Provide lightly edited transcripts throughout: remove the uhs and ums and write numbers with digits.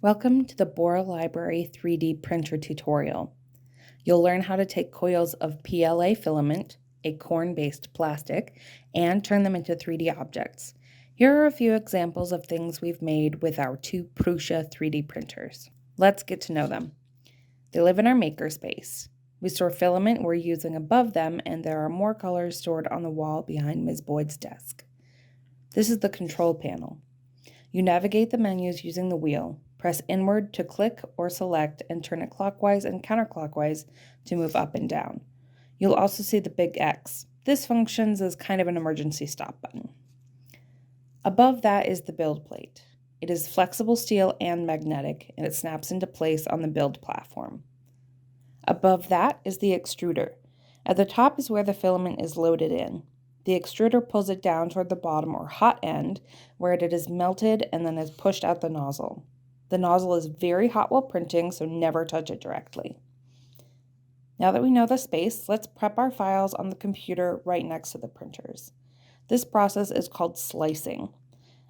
Welcome to the Borah Library 3D printer tutorial. You'll learn how to take coils of PLA filament, a corn-based plastic, and turn them into 3D objects. Here are a few examples of things we've made with our two Prusa 3D printers. Let's get to know them. They live in our makerspace. We store filament we're using above them, and there are more colors stored on the wall behind Ms. Boyd's desk. This is the control panel. You navigate the menus using the wheel. Press inward to click or select and turn it clockwise and counterclockwise to move up and down. You'll also see the big X. This functions as kind of an emergency stop button. Above that is the build plate. It is flexible steel and magnetic, and it snaps into place on the build platform. Above that is the extruder. At the top is where the filament is loaded in. The extruder pulls it down toward the bottom or hot end, where it is melted and then is pushed out the nozzle. The nozzle is very hot while printing, so never touch it directly. Now that we know the space, let's prep our files on the computer right next to the printers. This process is called slicing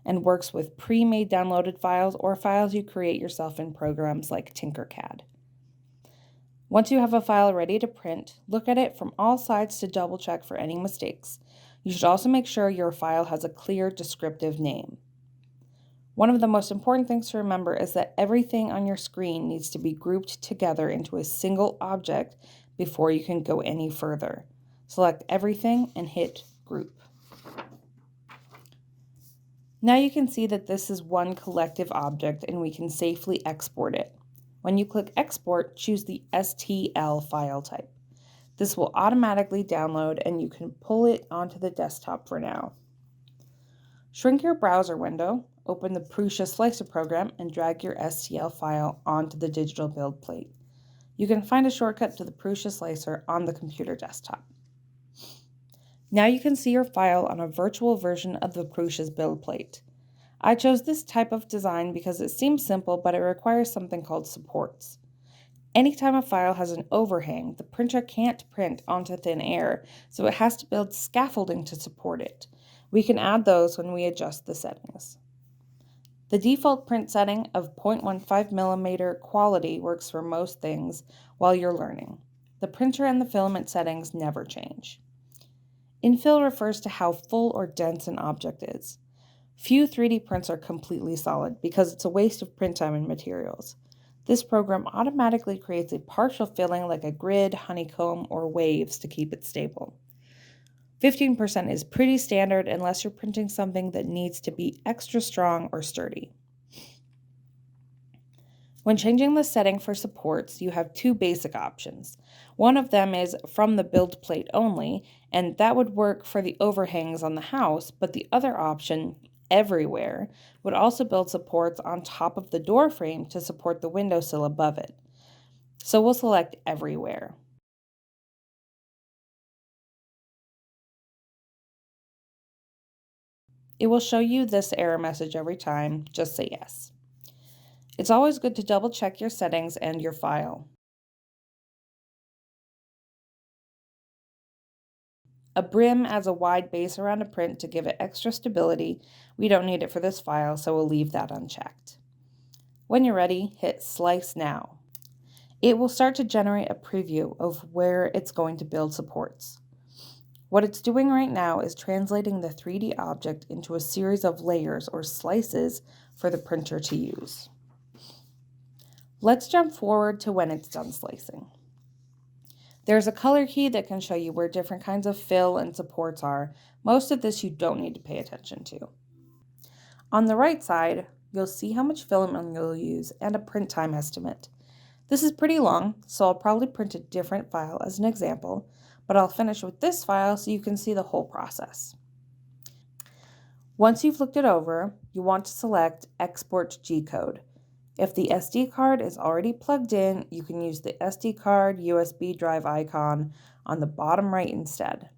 and works with pre-made downloaded files or files you create yourself in programs like Tinkercad. Once you have a file ready to print, look at it from all sides to double check for any mistakes. You should also make sure your file has a clear descriptive name. One of the most important things to remember is that everything on your screen needs to be grouped together into a single object before you can go any further. Select everything and hit Group. Now you can see that this is one collective object and we can safely export it. When you click Export, choose the STL file type. This will automatically download and you can pull it onto the desktop for now. Shrink your browser window, open the Prusa Slicer program, and drag your STL file onto the digital build plate. You can find a shortcut to the Prusa Slicer on the computer desktop. Now you can see your file on a virtual version of the Prusa's build plate. I chose this type of design because it seems simple, but it requires something called supports. Anytime a file has an overhang, the printer can't print onto thin air, so it has to build scaffolding to support it. We can add those when we adjust the settings. The default print setting of 0.15mm quality works for most things while you're learning. The printer and the filament settings never change. Infill refers to how full or dense an object is. Few 3D prints are completely solid because it's a waste of print time and materials. This program automatically creates a partial filling like a grid, honeycomb, or waves to keep it stable. 15% is pretty standard unless you're printing something that needs to be extra strong or sturdy. When changing the setting for supports, you have two basic options. One of them is from the build plate only, and that would work for the overhangs on the house, but the other option, everywhere, would also build supports on top of the door frame to support the windowsill above it. So we'll select everywhere. It will show you this error message every time. Just say yes. It's always good to double check your settings and your file. A brim adds a wide base around a print to give it extra stability. We don't need it for this file, so we'll leave that unchecked. When you're ready, hit Slice Now. It will start to generate a preview of where it's going to build supports. What it's doing right now is translating the 3D object into a series of layers or slices for the printer to use. Let's jump forward to when it's done slicing. There's a color key that can show you where different kinds of fill and supports are. Most of this you don't need to pay attention to. On the right side, you'll see how much filament you'll use and a print time estimate. This is pretty long, so I'll probably print a different file as an example, but I'll finish with this file so you can see the whole process. Once you've looked it over, you want to select Export G-code. If the SD card is already plugged in, you can use the SD card USB drive icon on the bottom right instead.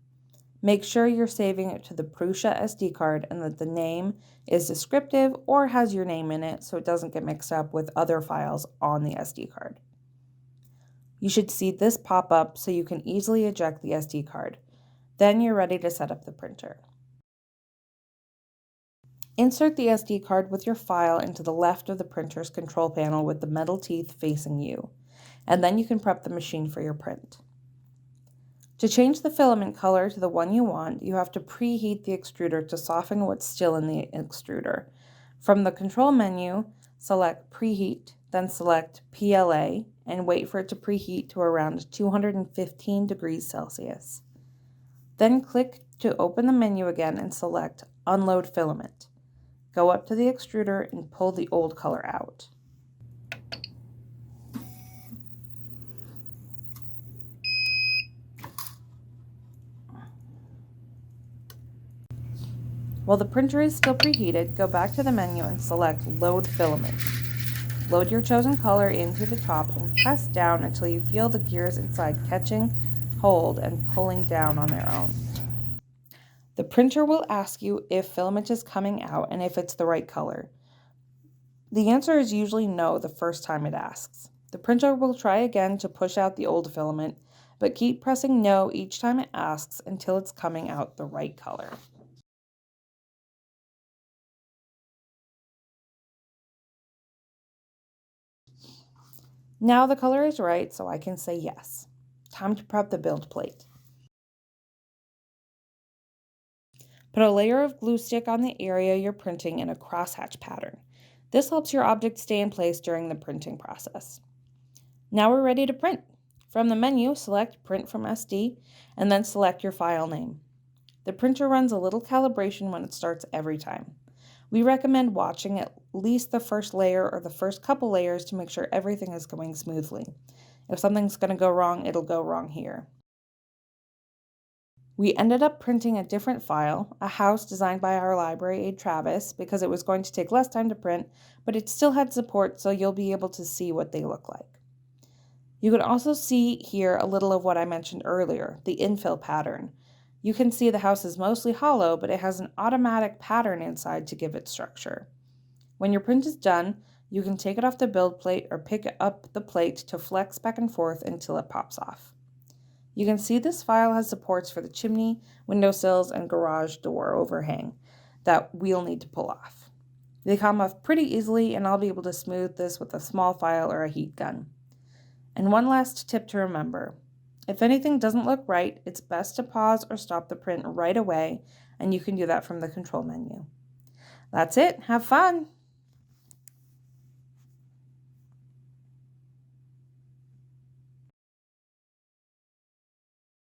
Make sure you're saving it to the Prusa SD card and that the name is descriptive or has your name in it so it doesn't get mixed up with other files on the SD card. You should see this pop up so you can easily eject the SD card. Then you're ready to set up the printer. Insert the SD card with your file into the left of the printer's control panel with the metal teeth facing you, and then you can prep the machine for your print. To change the filament color to the one you want, you have to preheat the extruder to soften what's still in the extruder. From the control menu, select Preheat, then select PLA, and wait for it to preheat to around 215 degrees Celsius. Then click to open the menu again and select Unload Filament. Go up to the extruder and pull the old color out. While the printer is still preheated, go back to the menu and select Load Filament. Load your chosen color into the top and press down until you feel the gears inside catching hold and pulling down on their own. The printer will ask you if filament is coming out and if it's the right color. The answer is usually no the first time it asks. The printer will try again to push out the old filament, but keep pressing no each time it asks until it's coming out the right color. Now the color is right, so I can say yes. Time to prep the build plate. Put a layer of glue stick on the area you're printing in a crosshatch pattern. This helps your object stay in place during the printing process. Now we're ready to print. From the menu, select Print from SD, and then select your file name. The printer runs a little calibration when it starts every time. We recommend watching at least the first layer or the first couple layers to make sure everything is going smoothly. If something's going to go wrong, it'll go wrong here. We ended up printing a different file, a house designed by our library aide Travis, because it was going to take less time to print, but it still had support, so you'll be able to see what they look like. You can also see here a little of what I mentioned earlier, the infill pattern. You can see the house is mostly hollow, but it has an automatic pattern inside to give it structure. When your print is done, you can take it off the build plate or pick up the plate to flex back and forth until it pops off. You can see this file has supports for the chimney, windowsills, and garage door overhang that we'll need to pull off. They come off pretty easily, and I'll be able to smooth this with a small file or a heat gun. And one last tip to remember. If anything doesn't look right, it's best to pause or stop the print right away, and you can do that from the control menu. That's it. Have fun!